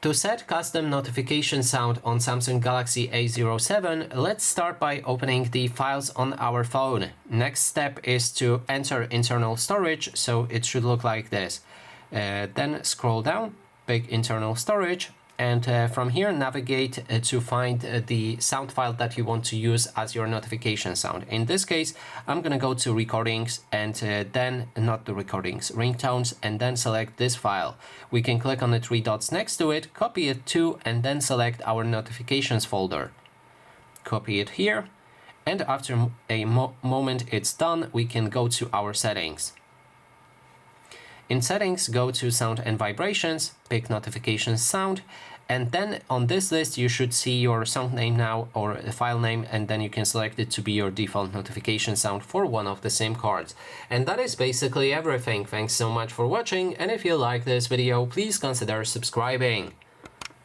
To set custom notification sound on Samsung Galaxy A07, let's start by opening the files on our phone. Next step is to enter internal storage, so it should look like this. Then scroll down, pick internal storage, and from here navigate to find the sound file that you want to use as your notification sound. In this case, I'm gonna go to recordings and then, not the recordings, ringtones, and then select this file. We can click on the three dots next to it, copy it to, and then select our notifications folder. Copy it here, and after a moment it's done, we can go to our settings. In settings, go to sound and vibrations, pick notification sound, and then on this list you should see your sound name now, or the file name, and then you can select it to be your default notification sound for one of the SIM cards. And that is basically everything. Thanks so much for watching, and if you like this video, please consider subscribing.